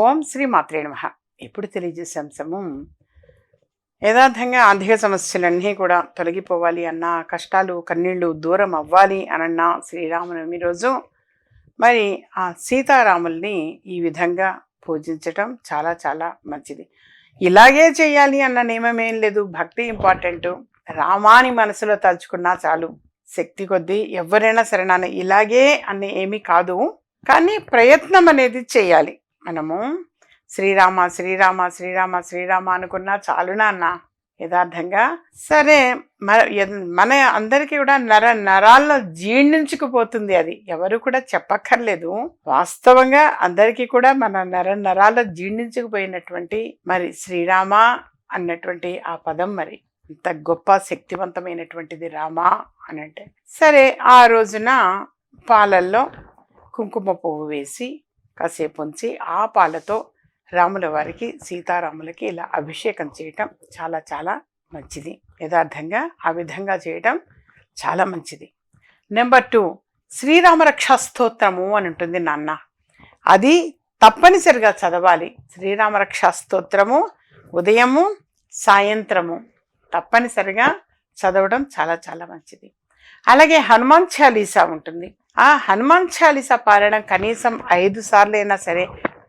ఓం శ్రీ మాత్రే నమః. ఇప్పుడు తెలియజేసే అంశము యథార్థంగా ఆర్థిక సమస్యలన్నీ కూడా తొలగిపోవాలి అన్నా, కష్టాలు కన్నీళ్లు దూరం అవ్వాలి అనన్నా శ్రీరామనవమి రోజు మరి ఆ సీతారాముల్ని ఈ విధంగా పూజించటం చాలా చాలా మంచిది. ఇలాగే చేయాలి అన్న నియమం ఏం లేదు. భక్తి ఇంపార్టెంట్. రామాని మనసులో తలుచుకున్నా చాలు. శక్తి కొద్దీ ఎవరైనా సరే నాన్న ఇలాగే అని ఏమీ కాదు, కానీ ప్రయత్నం అనేది చేయాలి. మనము శ్రీరామ శ్రీరామ శ్రీరామ శ్రీరామ అనుకున్నా చాలునా అన్న యథార్థంగా. సరే, మన అందరికీ కూడా నరాల్లో జీర్ణించుకుపోతుంది. అది ఎవరు కూడా చెప్పక్కర్లేదు. వాస్తవంగా అందరికీ కూడా మన నరాల్లో జీర్ణించుకుపోయినటువంటి మరి శ్రీరామ అన్నటువంటి ఆ పదం మరి ఇంత గొప్ప శక్తివంతమైనటువంటిది రామ అని అంటే. సరే, ఆ రోజున పాలల్లో కుంకుమ పువ్వు వేసి కాసేపు ఉంచి ఆ పాలతో రాముల వారికి సీతారాములకి ఇలా అభిషేకం చేయటం చాలా చాలా మంచిది. యథార్థంగా ఆ విధంగా చేయటం చాలా మంచిది. నెంబర్ 2, శ్రీరామ రక్షా స్తోత్రము అని ఉంటుంది నాన్న. అది తప్పనిసరిగా చదవాలి. శ్రీరామ రక్షా స్తోత్రము ఉదయము సాయంత్రము తప్పనిసరిగా చదవడం చాలా చాలా మంచిది. అలాగే హనుమాన్ చాలీసా ఉంటుంది. ఆ హనుమాన్ చాలీసా పారాయణం కనీసం 5 సార్లు అయినా సరే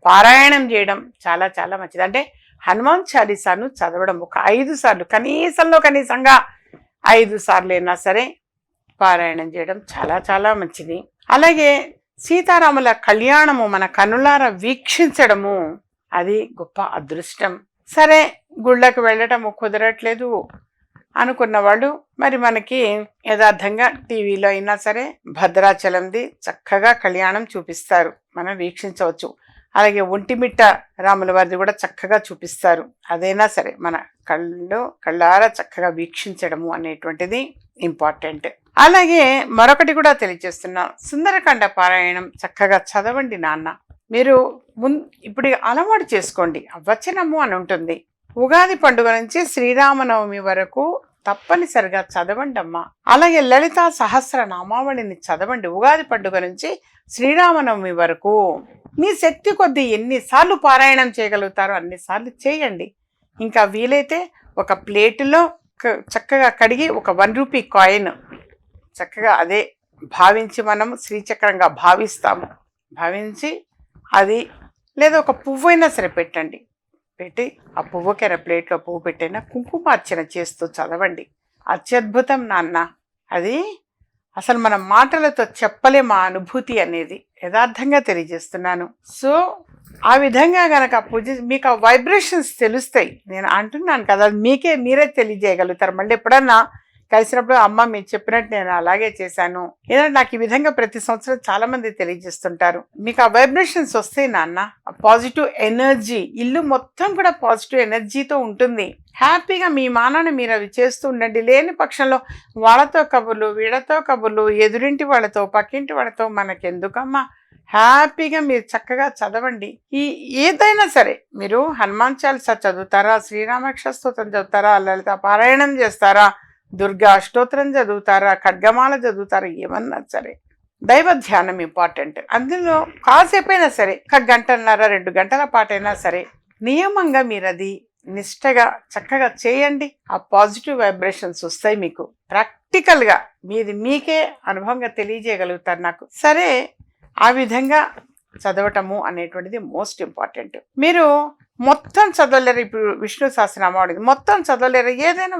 పారాయణం చేయడం చాలా చాలా మంచిది. అంటే హనుమాన్ చాలీసాను చదవడం ఒక 5 సార్లు, కనీసంగా 5 సార్లు అయినా సరే పారాయణం చేయడం చాలా చాలా మంచిది. అలాగే సీతారాముల కళ్యాణము మన కనులారా వీక్షించడము అది గొప్ప అదృష్టం. సరే, గుళ్ళకు వెళ్ళటము కుదరట్లేదు అనుకున్న వాళ్ళు మరి మనకి యథార్థంగా టీవీలో అయినా సరే భద్రాచలంది చక్కగా కళ్యాణం చూపిస్తారు, మనం వీక్షించవచ్చు. అలాగే రాముల వారిది కూడా చక్కగా చూపిస్తారు. అదైనా సరే మన కళ్ళారా చక్కగా వీక్షించడము అనేటువంటిది ఇంపార్టెంట్. అలాగే మరొకటి కూడా తెలియజేస్తున్నా, సుందరకాండ పారాయణం చక్కగా చదవండి నాన్న. మీరు ఇప్పుడు అలవాటు చేసుకోండి. వచనము అని ఉంటుంది. ఉగాది పండుగ నుంచి శ్రీరామనవమి వరకు తప్పనిసరిగా చదవండి అమ్మా. అలాగే లలితా సహస్రనామావళిని చదవండి. ఉగాది పండుగ నుంచి శ్రీరామనవమి వరకు మీ శక్తి కొద్దీ ఎన్నిసార్లు పారాయణం చేయగలుగుతారో అన్నిసార్లు చేయండి. ఇంకా వీలైతే ఒక ప్లేటులో చక్కగా కడిగి ఒక 1 రూపీ కాయిన్ చక్కగా అదే భావించి మనము శ్రీచక్రంగా భావించి అది లేదా ఒక పువ్వు అయినా సరే పెట్టి ఆ పువ్వుకైనా ప్లేట్లో పువ్వు పెట్టైనా కుంకుమార్చన చేస్తూ చదవండి. అత్యద్భుతం నాన్న. అది అసలు మన మాటలతో చెప్పలేము ఆ అనుభూతి అనేది. యథార్థంగా తెలియజేస్తున్నాను. సో ఆ విధంగా గనక మీకు ఆ వైబ్రేషన్స్ తెలుస్తాయి. నేను అంటున్నాను కదా, మీరే తెలియజేయగలుగుతారు. మళ్ళీ ఎప్పుడన్నా కలిసినప్పుడు అమ్మ మీరు చెప్పినట్టు నేను అలాగే చేశాను. ఏదంటే నాకు ఈ విధంగా ప్రతి సంవత్సరం చాలా మంది తెలియజేస్తుంటారు. మీకు ఆ వైబ్రేషన్స్ వస్తాయి నాన్న. పాజిటివ్ ఎనర్జీ, ఇల్లు మొత్తం కూడా పాజిటివ్ ఎనర్జీతో ఉంటుంది. హ్యాపీగా మీ మానాన్ని మీరు అవి చేస్తూ ఉండండి. లేని పక్షంలో వాళ్ళతో కబుర్లు, వీళ్ళతో కబుర్లు, ఎదురింటి వాళ్ళతో, పక్కింటి వాళ్ళతో మనకెందుకమ్మా. హ్యాపీగా మీరు చక్కగా చదవండి. ఏదైనా సరే మీరు హనుమాన్ చాలీసా చదువుతారా, శ్రీరామరక్ష స్తోత్రం చదువుతారా, లలిత పారాయణం చేస్తారా, దుర్గా అష్టోత్తరం చదువుతారా, ఖడ్గమాల చదువుతారా, ఏమన్నా సరే దైవ ధ్యానం ఇంపార్టెంట్. అందులో కాసేపైనా సరే 1 గంటన్నర 2 గంటల పాటైనా సరే నియమంగా మీరు అది నిష్టగా చక్కగా చేయండి. ఆ పాజిటివ్ వైబ్రేషన్స్ వస్తాయి మీకు. ప్రాక్టికల్గా మీకే అనుభవంగా తెలియజేయగలుగుతారు నాకు. సరే, ఆ విధంగా చదవటము అనేటువంటిది మోస్ట్ ఇంపార్టెంట్. మీరు మొత్తం చదవలేరు. ఇప్పుడు విష్ణు సహస్రనామం మొత్తం చదవలేరు. ఏదైనా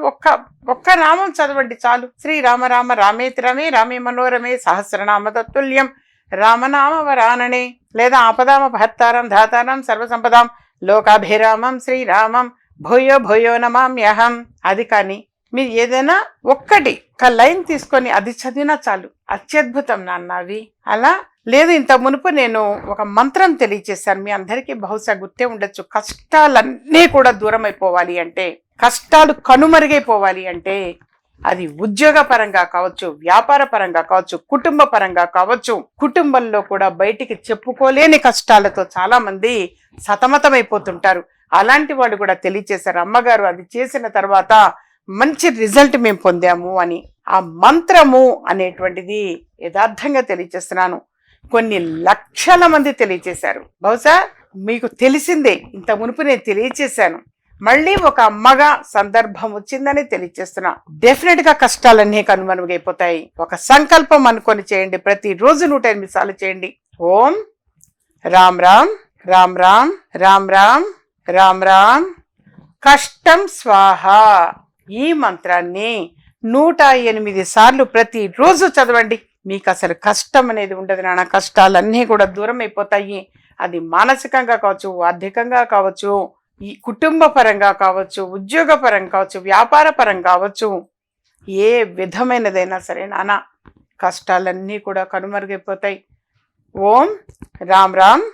ఒక్క నామం చదవండి చాలు. శ్రీరామ రామ రామేతి రమే రామే మనోరమే సహస్రనామ తత్తుల్యం రామనామ వరాననే, లేదా ఆపదామ భర్తారం ధాతారం సర్వసంపదాం లోకాభిరామం శ్రీరామం భూయో భూయో నమామ్యహం. అది కానీ మీరు ఏదైనా ఒక లైన్ తీసుకొని అది చదివినా చాలు. అత్యద్భుతం నాన్న అవి. అలా లేదు, ఇంత మునుపు నేను ఒక మంత్రం తెలియచేశాను, మీ అందరికీ బహుశా గుర్తే ఉండొచ్చు. కష్టాలన్నీ కూడా దూరం అయిపోవాలి అంటే, కష్టాలు కనుమరుగైపోవాలి అంటే అది ఉద్యోగ పరంగా కావచ్చు, వ్యాపార పరంగా కావచ్చు, కుటుంబ పరంగా కావచ్చు. కుటుంబంలో కూడా బయటికి చెప్పుకోలేని కష్టాలతో చాలా మంది సతమతమైపోతుంటారు. అలాంటి వాళ్ళు కూడా తెలియచేశారు, అమ్మగారు అది చేసిన తర్వాత మంచి రిజల్ట్ మేము పొందాము అని. ఆ మంత్రము అనేటువంటిది యథార్థంగా తెలియచేస్తున్నాను. కొన్ని లక్షల మంది తెలియచేశారు. బహుశా మీకు తెలిసిందే, ఇంత మునుపు నేను తెలియచేశాను. మళ్ళీ ఒక అమ్మగా సందర్భం వచ్చిందని తెలియచేస్తున్నా. డెఫినెట్ గా కష్టాలన్నీ కనుమరుగైపోతాయి. ఒక సంకల్పం అనుకొని చేయండి. ప్రతిరోజు 108 సార్లు చేయండి. ఓం రామ్ రామ్ రామ్ రామ్ రామ్ రామ్ రామ్ రామ్ కష్టం స్వాహ. ఈ మంత్రాన్ని 108 సార్లు ప్రతిరోజు చదవండి. మీకు అసలు కష్టం అనేది ఉండదు నాన్న. కష్టాలన్నీ కూడా దూరం అయిపోతాయి. అది మానసికంగా కావచ్చు, ఆర్థికంగా కావచ్చు, ఈ కుటుంబ పరంగా కావచ్చు, ఉద్యోగ పరంగా కావచ్చు, వ్యాపార పరంగా కావచ్చు, ఏ విధమైనదైనా సరే నాన్న కష్టాలన్నీ కూడా కనుమరుగైపోతాయి. ఓం రామ్ రామ్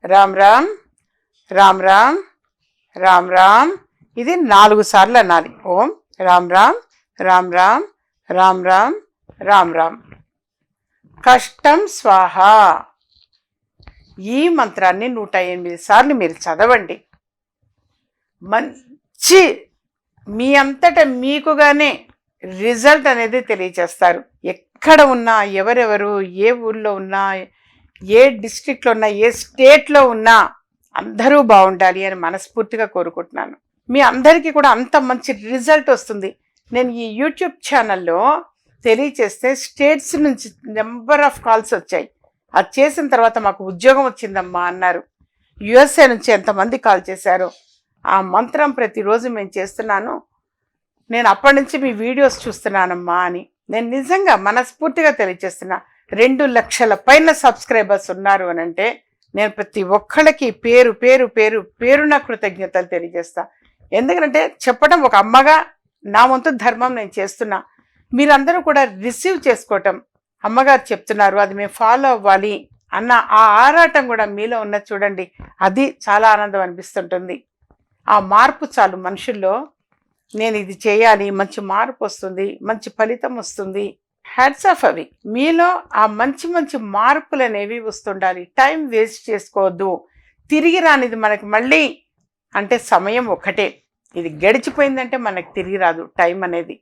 రామ్ రామ్ రామ్ రామ్ రామ్ రామ్. ఇది 4 సార్లు అనాలి. ఓం రామ్ రామ్ రామ్ రామ్ రామ్ రామ్ రామ్ రామ్ కష్టం స్వాహ. ఈ మంత్రాన్ని 108 సార్లు మీరు చదవండి. మంచి మీ అంతటా మీకుగానే రిజల్ట్ అనేది తెలియచేస్తారు. ఎక్కడ ఉన్నా, ఎవరెవరు ఏ ఊళ్ళో ఉన్నా, ఏ డిస్ట్రిక్ట్లో ఉన్నా, ఏ స్టేట్లో ఉన్నా అందరూ బాగుండాలి అని మనస్ఫూర్తిగా కోరుకుంటున్నాను. మీ అందరికీ కూడా అంత మంచి రిజల్ట్ వస్తుంది. నేను ఈ యూట్యూబ్ ఛానల్లో తెలియచేస్తే స్టేట్స్ నుంచి నెంబర్ ఆఫ్ కాల్స్ వచ్చాయి. అది చేసిన తర్వాత మాకు ఉద్యోగం వచ్చిందమ్మా అన్నారు. యుఎస్ఏ నుంచి ఎంతమంది కాల్ చేశారు. ఆ మంత్రం ప్రతిరోజు మేము చేస్తున్నాను, నేను అప్పటి నుంచి మీ వీడియోస్ చూస్తున్నానమ్మా అని నేను నిజంగా మనస్ఫూర్తిగా తెలియజేస్తున్నా. 2 లక్షల పైన సబ్స్క్రైబర్స్ ఉన్నారు అని అంటే నేను ప్రతి ఒక్కళ్ళకి పేరు పేరు పేరు పేరున కృతజ్ఞతలు తెలియజేస్తా. ఎందుకంటే చెప్పడం ఒక అమ్మగా నా వంతు ధర్మం నేను చేస్తున్నా. మీరందరూ కూడా రిసీవ్ చేసుకోవటం, అమ్మగారు చెప్తున్నారు అది మేము ఫాలో అవ్వాలి అన్న ఆ ఆరాటం కూడా మీలో ఉన్న చూడండి, అది చాలా ఆనందం అనిపిస్తుంటుంది. ఆ మార్పు చాలు మనుషుల్లో. నేను ఇది చేయాలి, మంచి మార్పు వస్తుంది, మంచి ఫలితం వస్తుంది. హ్యాట్స్ ఆఫ్ అవి మీలో ఆ మంచి మంచి మార్పులు అనేవి వస్తుండాలి. టైం వేస్ట్ చేసుకోవద్దు. తిరిగి రానిది మనకి మళ్ళీ అంటే సమయం ఒకటే. ఇది గడిచిపోయిందంటే మనకు తిరిగి రాదు టైం అనేది.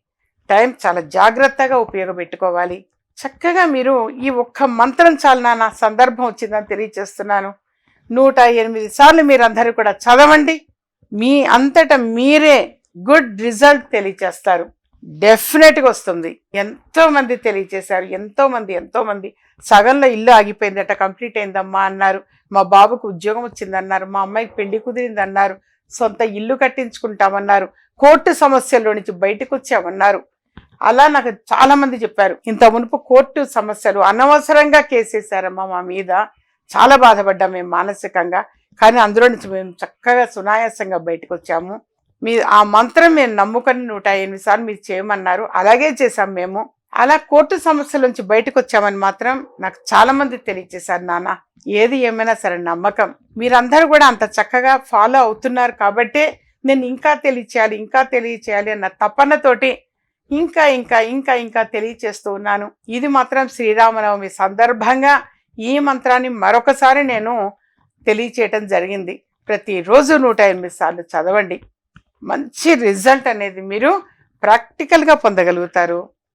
టైం చాలా జాగ్రత్తగా ఉపయోగపెట్టుకోవాలి. చక్కగా మీరు ఈ ఒక్క మంత్రం చాలు నా సందర్భం వచ్చిందని తెలియచేస్తున్నాను. 108 సార్లు మీరందరూ కూడా చదవండి. మీ అంతటా మీరే గుడ్ రిజల్ట్ తెలియచేస్తారు. డెఫినెట్గా వస్తుంది. ఎంతోమంది తెలియచేశారు. ఎంతోమంది సగంలో ఇల్లు ఆగిపోయిందట, కంప్లీట్ అయిందమ్మా అన్నారు. మా బాబుకు ఉద్యోగం వచ్చిందన్నారు. మా అమ్మాయికి పెళ్లి కుదిరిందన్నారు. సొంత ఇల్లు కట్టించుకుంటామన్నారు. కోర్టు సమస్యల్లో నుంచి బయటకు వచ్చామన్నారు. అలా నాకు చాలా మంది చెప్పారు. ఇంత మునుపు కోర్టు సమస్యలు అనవసరంగా కేసేశారమ్మా మా మీద, చాలా బాధపడ్డాం మేము మానసికంగా. కానీ అందులో నుంచి మేము చక్కగా సునాయాసంగా బయటకు వచ్చాము. మీ ఆ మంత్రం మేము నమ్ముకొని 108 సార్లు మీరు చేయమన్నారు, అలాగే చేశాం మేము. అలా కోర్టు సమస్యల నుంచి బయటకు వచ్చామని మాత్రం నాకు చాలా మంది తెలియచేశారు. నాన్న ఏది ఏమైనా సరే నమ్మకం. మీరందరూ కూడా అంత చక్కగా ఫాలో అవుతున్నారు కాబట్టే నేను ఇంకా తెలియచేయాలి అన్న తపనతోటి ఇంకా తెలియచేస్తూ ఉన్నాను. ఇది మాత్రం శ్రీరామనవమి సందర్భంగా ఈ మంత్రాన్ని మరొకసారి నేను తెలియచేయటం జరిగింది. ప్రతిరోజు 108 సార్లు చదవండి. మంచి రిజల్ట్ అనేది మీరు ప్రాక్టికల్గా పొందగలుగుతారు.